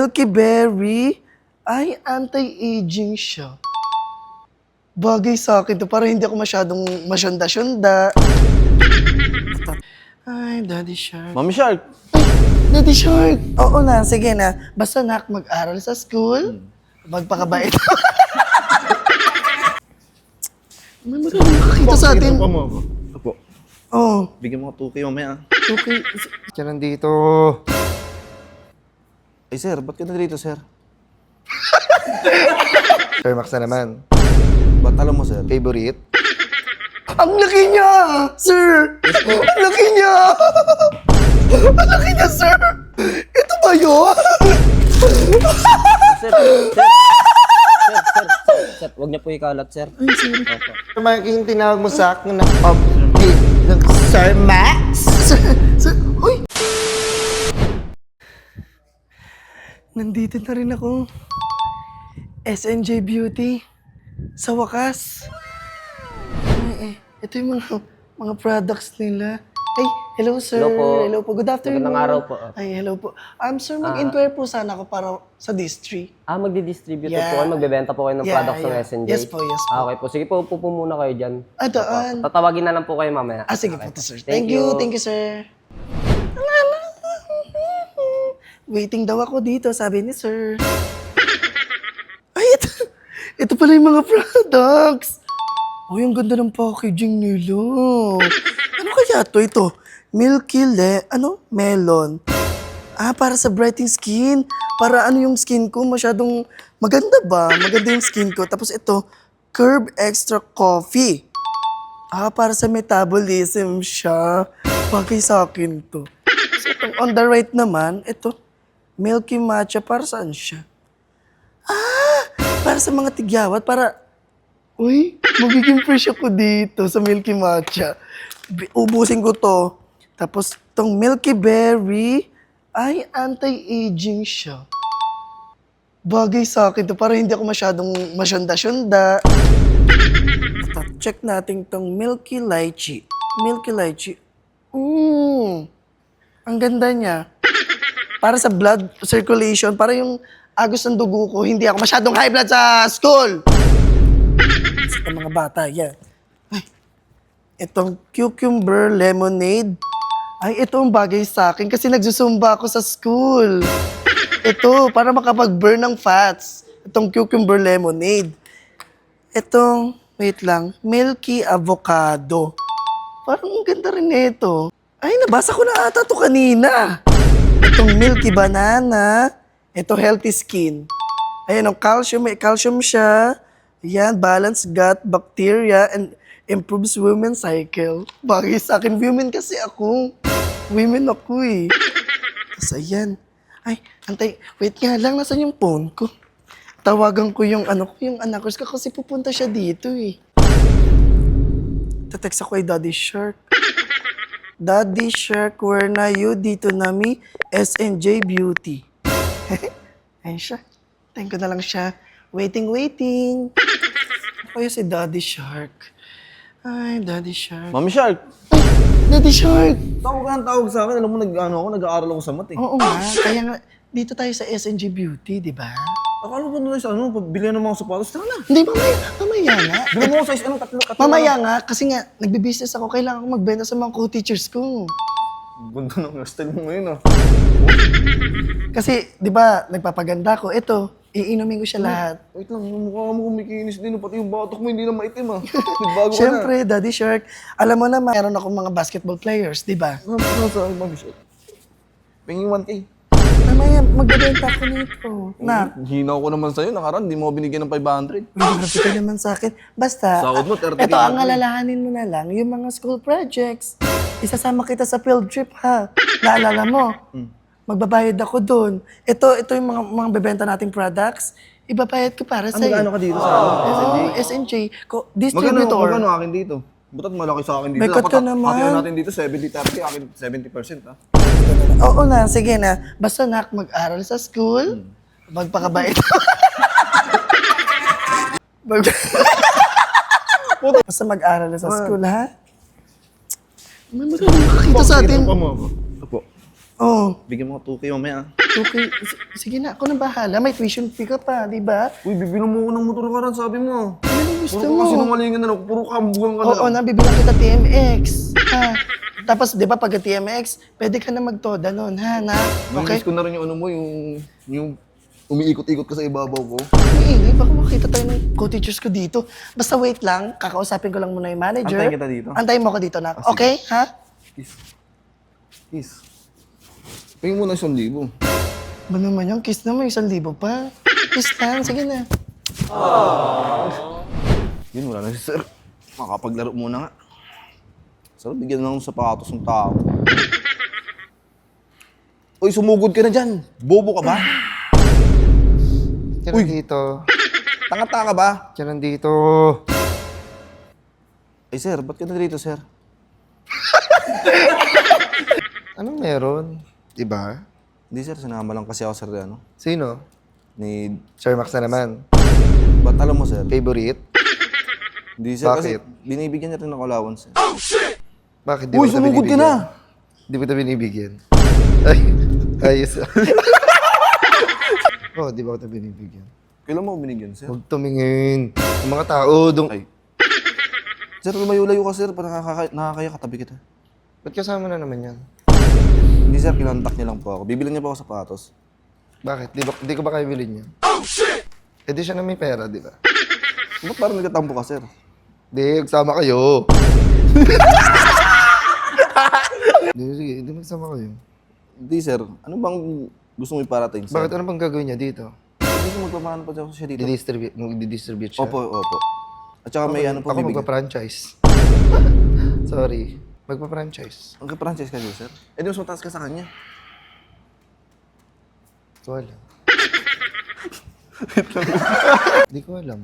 Milky Berry ay anti-aging siya. Bagay sa akin to para hindi ako masyadong masyanda-syanda. Ay, Daddy Shark. Mami Shark! Daddy Shark! Oo na, sige na. Basta nak mag-aral sa school, magpakabait. May magaling makakita sa atin. Apo. Oo. Bigyan mo ko 2K mamaya. Okay. Siya nandito. Ay sir, ba't ka na dito sir? Sir Max na naman. Ba't alam mo sir? Favorite? Ang laki niya, sir! Ang laki niya! Ang laki niya, sir! Ito ba yun? Sir, wag niyo po ikalat, sir. Ay, sorry. Opo. Magiging tinawag mo sa akin na update ng Sir Max? Sir, uy! Nandito na rin ako. SNJ Beauty. Sa wakas. Ito yung mga products nila. Ay, hello sir. Hello po. Hello po. Good afternoon. Magandang araw po. Ay, hello po. Sir, mag-inquire po sana ako para sa district. Magdi-distribute Yeah. po kayo, magbebenta po kayo ng Yeah, products ng yeah. SNJ. Yes po, yes po. Okay po, sige po, upo po muna kayo dyan. Doon. Tatawagin na lang po kayo mamaya. Sige Okay po, sir. Thank Thank you, sir. Waiting daw ako dito, sabi ni sir. Ay, ito pala yung mga products. Uy, ang ganda ng packaging nila. Ano kaya to? Ito, melon. Para sa brightening skin. Para yung skin ko masyadong maganda ba? Maganda yung skin ko. Tapos ito, Curb Extra Coffee. Para sa metabolism siya. Bagay sa akin to. So, itong on the right naman, ito, Milky Matcha. Para saan siya? Para sa mga tigyawat. Uy, magiging fresh ako dito sa Milky Matcha. Ubusin ko to. Tapos, itong Milky Berry ay anti-aging siya. Bagay sa akin to para hindi ako masyadong masyanda-syanda. Check natin itong Milky Lychee. Milky Lychee. Ang ganda niya. Para sa blood circulation, para yung agos ng dugo ko, hindi ako masyadong high blood sa school. Sa mga bata, yan. Ay, itong cucumber lemonade. Ay, ito ang bagay sa akin kasi nagsusumba ako sa school. Ito, para makapag-burn ng fats. Itong cucumber lemonade. Itong, wait lang, milky avocado. Parang ang ganda rin nito. Ay, nabasa ko na ata to kanina. Itong milky banana. Ito, healthy skin. Ayan, ang calcium, may calcium siya. Ayan, balance gut, bacteria, and improves women's cycle. Bagay sa akin, women kasi ako. Women ako eh. Tapos ayan. Ay, antay, wait nga lang, nasan yung phone ko? Tawagan ko yung anak ko kasi pupunta siya dito eh. Tatext ako kay Daddy Shark. Daddy Shark, where na you? Dito nami, SNJ Beauty. Ayun siya. Thank ko na lang siya. Waiting. Ano kaya si Daddy Shark? Ay, Daddy Shark. Mami Shark! Daddy Shark! Tawag sa akin. Alam mo, nag-aaral ako sa mat eh. Oo nga. Kaya nga, dito tayo sa SNG Beauty, di ba? Akala ko doon sa pabilihan ng mga sapatos. Tara na. Hindi, mamaya nga. Bigyan mo ko size, tatlo. Mamaya nga, kasi nga, nagbe-business ako. Kailangan ko magbenta sa mga co-teachers ko. Ganda ng hairstyle mo ngayon ah. Kasi, di ba, nagpapaganda ko. Ito, iinumin ko siya lahat. Wait lang, mukha mo kumikinis din. Pati yung batok mo hindi na maitim ah. Bago ka na. Siyempre, Daddy Shark, alam mo na, mayroon akong mga basketball players, di ba? Saan Mami Shark? Pingin 1K. Mamaya, magbebenta ako nito. Na, Hina ko naman sa'yo. Nakaraan, hindi mo ako binigyan ng 500. hindi ka naman sa akin. Basta, Sahod mo, 30K ito ang natin. alalahanin mo na lang, yung mga school projects. Isasama kita sa field trip, ha? Naalala mo? Magbabayad ako doon. Ito yung mga bebenta nating products. Ibabayad ko para sa'yo. Magkano ka dito sa SNJ. Distributor. Magkano akin dito? Ba't malaki sa akin dito? May cut ka naman. Hati natin dito 70-30, akin 70% ah. Oo na, sige na. Basta nak mag-aral sa school, magpakabait. Basta mag-aral na sa school, ha? May magaling makakita sa atin. Apo. Oo. Bigyan mo ko 2K mamaya. Okay, sige na, ako na bahala. May tuition fee ka pa, di ba? Uy, bibilang mo ako ng motor ka rin, sabi mo. Ano gusto Puro mo? ka sinungalingan na lang. Puro kambugan ka na Oo lang. na, bibilang kita TMX. Ha? Tapos, di ba, pagka TMX, pwede ka na magtoda nun, ha? Na? Okay? Namiss ko na rin yung ano mo, yung umiikot-ikot ka sa ibabaw ko. Maingay, baka makita tayo ng co-teachers ko dito. Basta wait lang, kakausapin ko lang muna yung manager. Antayin kita dito? Antayin mo ako dito, na. Okay, ha? Kiss. Pingin mo na 1,000. Ba naman yung kiss naman, 1,000 pa. Kiss lang, sige na. Yun, wala na si sir. Makapaglaro muna nga. Sarap, bigyan na ng sapatos ng tao. Uy, sumugod ka na dyan. Bobo ka ba? Diyan Uy! dito. Tanga-tanga ba? Diyan dito. Ay, sir, ba't ka na dito, sir? Anong meron? Diba? Hindi, sir. Sinama lang kasi ako, sir, ano? Sino? Ni... Sir Max na naman. Ba't alam mo, sir? Favorite? Hindi, sir. Kasi Bakit? binibigyan niya rin ng allowance, sir. Bakit? Uy, sumugod ka na! Di ba ito binibigyan? Ay, ayos. Oh, di ba ito binibigyan? Kailan mo ako binigyan, sir? Huwag tumingin. Yung mga tao, Ay. Sir, lumayo-layo ka, sir. Para nakakaya katabi kita. Ba't kasama na naman yan? Hindi, sir. Kinontak niya lang po ako. Bibilan niya po ako sapatos. Bakit? Di ko ba kayo bilhin yan? Oh, shit! Eh di siya na may pera, di ba? Ba't parang nagtatampo ka, sir? Di, magsama kayo. Di, sige, di magsama kayo. Hindi, sir. Ano bang gusto mo iparating, sir? Bakit? Ano bang gagawin niya dito? Hindi ko magpapano pa siya dito. Didistribute siya? Opo, opo. At saka may ano po Ako bibigyan. magpa-franchise. Sorry. Magpa-franchise. Magka-franchise ka, sir? Eh, di mas mataas ka sa kanya. Di ko alam. Di ko alam.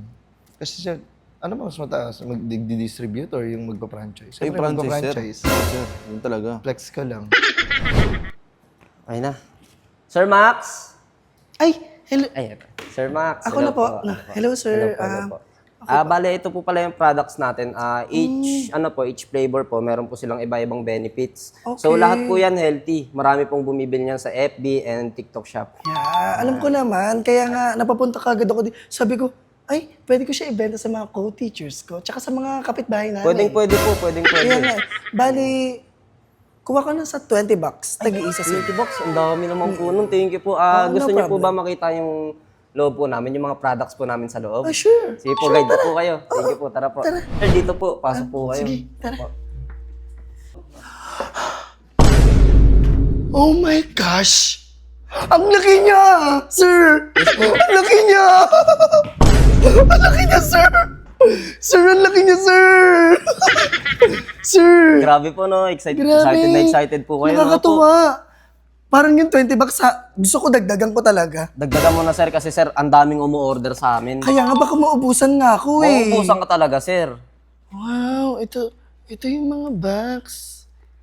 Kasi siya, ano ba mas mataas? Mag-distribute or yung magpa-franchise? Ay, Siyempre, franchise, sir. Oo, sir. Yun talaga. Flex ka lang. Ay na. Sir Max? Ay, hello. Ay, Sir Max. Ako na po. Hello, sir. Hello po. Bale, ito po pala yung products natin. Each flavor po, meron po silang iba-ibang benefits. So, Okay. lahat po yan healthy. Marami pong bumibili niyan sa FB and TikTok shop. Yeah, alam ko naman. Kaya nga, napapunta kagad ako dito. Sabi ko, ay, pwede ko siya ibenta sa mga co-teachers ko. Tsaka sa mga kapitbahay namin. Pwedeng-pwede po, pwedeng-pwede. Kaya nga, bali, kuha ka na sa 20 bucks. Tag-iisa sa 20 bucks, ang dami naman po nun. Thank you po. no Gusto niyo po problem. ba makita yung loob po namin, yung mga products po namin sa loob? Oh, sure. Sige po, Sure, guide po kayo. Thank you po, tara po. Tara. Sir, dito po, pasok po kayo. Sige, tara. Oh my gosh! Ang laki niya! Sir! Ang laki niya! Ang laki niya, sir! Sir, ang laki niya, sir! Sir! Grabe po, no? Excited Grabe. excited po kayo. Nakakatuwa. Parang yung 20 bucks, gusto ko dagdagan ko talaga. Dagdagan mo na, sir, kasi sir, ang daming umu-order sa amin. Kaya nga baka maubusan nga ako eh. Mauubusan ka talaga, sir. Wow, ito yung mga box.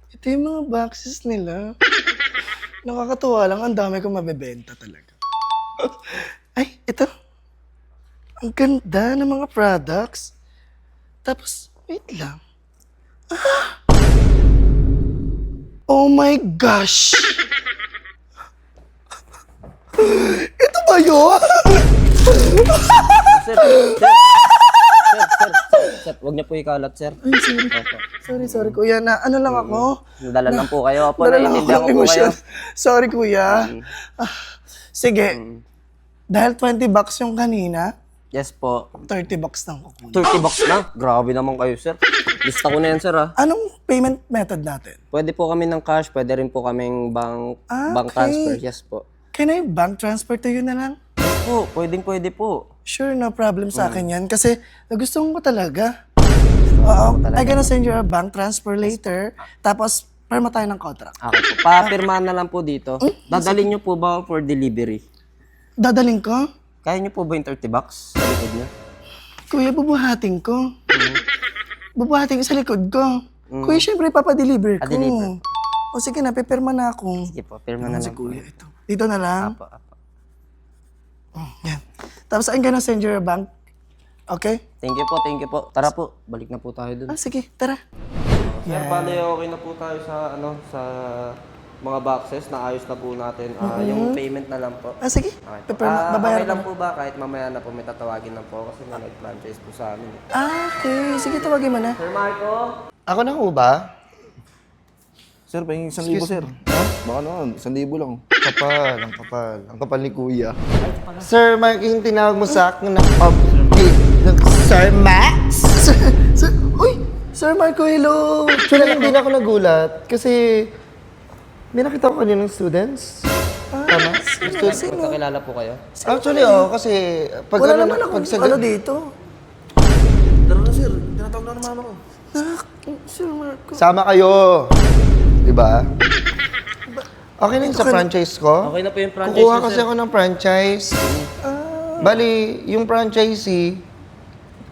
Ito yung mga boxes nila. Nakakatuwa lang, ang dami kong mabebenta talaga. Ay, ito. Ang ganda ng mga products. Tapos, wait lang. Ah! Oh my gosh! Ito ba yun? Sir, wag niyo po ikalat, sir. Ay, sorry, kuya. Na, ano lang ako? Nadala lang po kayo. Opo, Dala lang ako naiintindihan ng ko po kayo. emosyon. Sorry, kuya. Ah, sige. Dahil 20 bucks yung kanina, Yes po. 30 bucks lang kukunin. 30 bucks na? Grabe naman kayo, sir. Lista ko na yan, sir, ah. Anong payment method natin? Pwede po kami ng cash, pwede rin po kaming bank Okay. transfer. Yes po. Can I bank transfer to you na lang? Yes po, pwede po. Sure, no problem sa akin yan. Kasi nagustuhan ko talaga. Oo, I'm gonna send you a bank transfer later. Tapos, perma tayo ng contract. Okay po. Papirmahan na lang po dito. Dadalhin niyo po ba for delivery? Dadaling ko? Kaya niyo po ba yung 30 bucks sa likod niyo? Kuya, bubuhatin ko. Bubuhatin ko sa likod ko. Kuya, syempre, papadeliver ko. deliver. O sige na, pipirma na ako. Sige po, pirma na Si lang po. kuya, ito. Dito na lang. Apo, apo. Yan. Tapos, I'm gonna send you a bank. Okay? Thank you po. Tara po, balik na po tayo dun. Ah, sige, tara. Sir, bale okay na po tayo sa mga boxes, naayos na po natin. Yung payment na lang po. Sige. Okay, Babayaran okay lang ko. po ba? Kahit mamaya na po may tatawagin na po kasi may nag-franchise po sa amin. Okay. Sige, tawagin mo na. Sir Marco? Ako na ho ba? Sir, pahingin 1,000, sir. Baka naman, 1,000 lang. Kapal, ang kapal. Ang kapal ni Kuya. Sir Mark, yung tinawag mo sa akin na update ng Sir Max? Uy! Sir Marco, hello! Actually, hindi na ako nagulat kasi may nakita ko kaninang students. Tama? Magkakilala po kayo? Actually, kasi pag Wala ano, naman ako pag sa- ano dito. Tara na, sir. Tinatawag na ng mama ko. Sir Marco. sama kayo. Diba? Okay na yung sa franchise ko. Okay na po yung franchise Kukuha niyo, kasi sir. ako ng franchise. Bali, yung franchisee,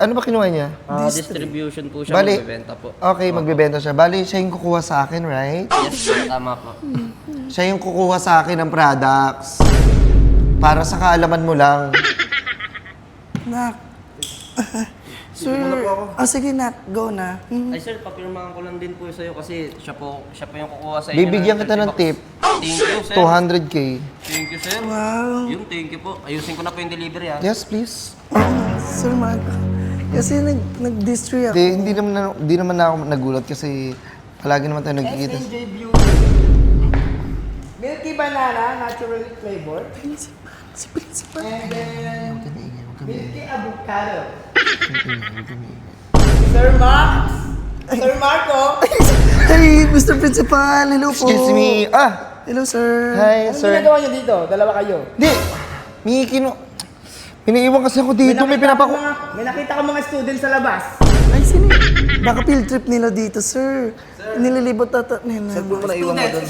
ano ba kinuha niya? Distribution po siya, Bali, magbebenta po. okay, magbebenta siya. Bali, siya yung kukuha sa akin, right? Yes, sir, tama po. Siya yung kukuha sa akin ng products. Para sa kaalaman mo lang. Nak. Sir, sige nak, go na. Ay sir, papirmahan ko lang din po sa'yo kasi siya po yung kukuha sa inyo. Bibigyan kita ng tip. Thank you, sir. 200K. Thank you, sir. Wow. Yung thank you po. Ayusin ko na po yung delivery, ha? Yes, please. Sir Marco. Kasi nag-destroy ako. Hindi naman na ako nagulat kasi palagi naman tayo nagkikita. Milky banana, natural flavor. Si Principal. And then, milky avocado. Sir Max! Sir Marco! Hey, Mr. Principal. Hello po. Excuse me. Hello, sir. Hi, Anong sir. ginagawa niyo dito? Dalawa kayo. Di. Pinaiwan kasi ako dito. May May nakita ko mga students sa labas. Ay, sino? Baka field trip nila dito, sir. Nililibot ata nila. Sir, mo na iwan mo doon.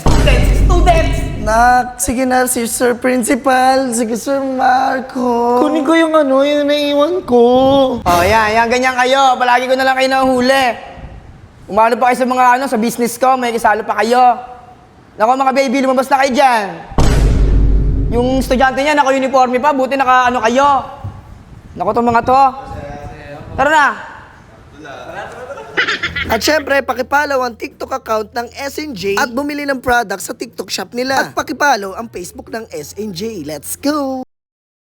Students! Nak, sige na, si Sir Principal. Sige, Sir Marco. Kunin ko yung yung naiwan ko. Oh, yan, ganyan kayo. Palagi ko na lang kayo nahuli. Umano pa kayo sa mga sa business ko, may kasalo pa kayo. Nako mga baby, lumabas na kayo dyan. Yung estudyante niya, naka-uniforme pa, buti naka-ano kayo. Nako tong mga to. Tara na! At syempre, pakipollow ang TikTok account ng SNJ at bumili ng product sa TikTok shop nila. At pakipollow ang Facebook ng SNJ. Let's go!